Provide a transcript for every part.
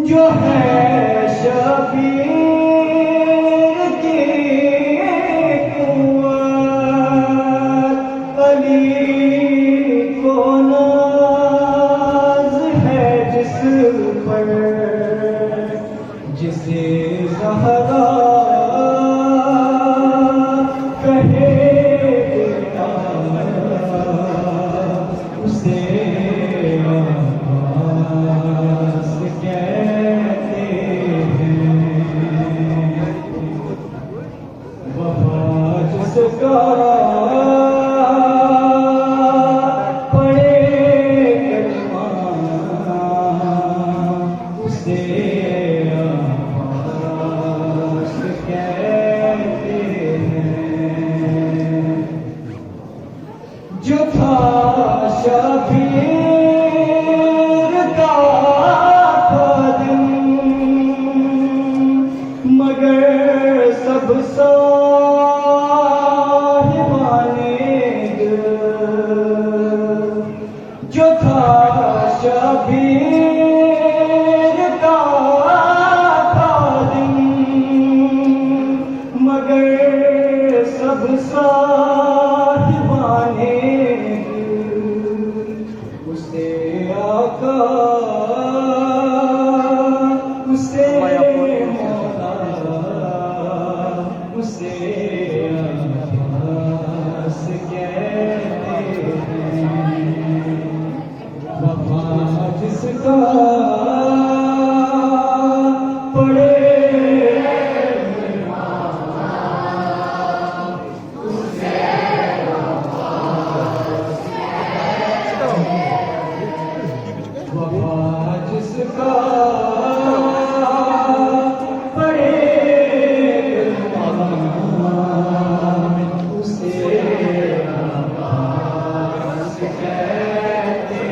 जो है शबीर की कुव्वत, अली को नाज है जिस पर, जिसे ज़हरा कहे बेटा उसे जिसका पढ़े कलमा उसे अब्बास कहते हैं। जो था शबीर का खादिम मगर सब जो था शबीर का खादिम मगर सब साहिबाने उसे आका उसे मौला उसे अब्बास कहते हैं। वफा जिसका पड़े उसे वफा जिसका पड़े उसे अब्बास कहते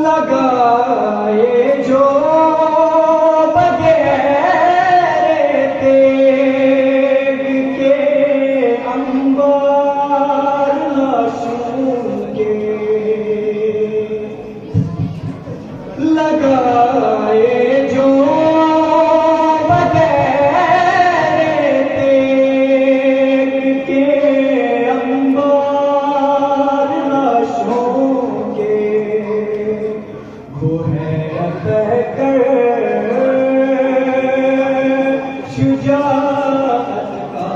लगाए जो बगैर तेग के अंबार लाशों के, लगाए जो बगैर तेग के अंबार लाशों के, वो है अतहकर शुजाअत का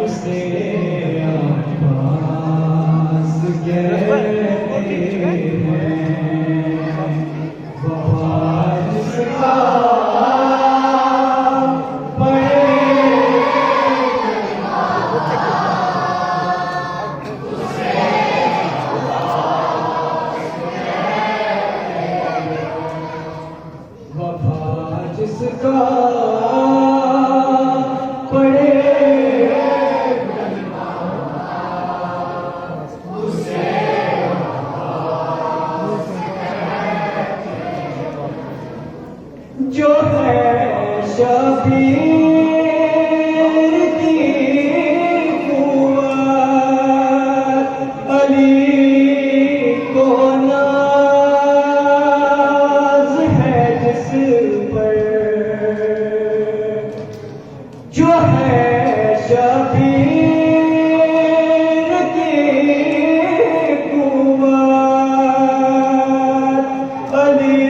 उसे अब्बास कहते हैं। वफा जिसका जिसका पड़े उसे जो है शबीर की कुव्वत, अली को नाज है जिस पर, जो है शबीर की कुव्वत, अली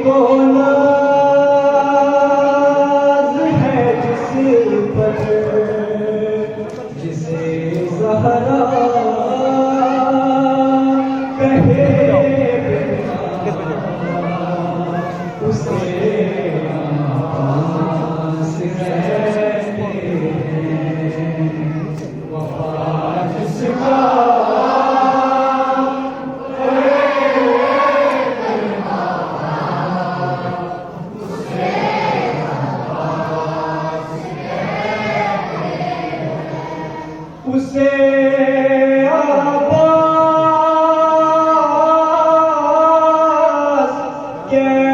को नाज क्या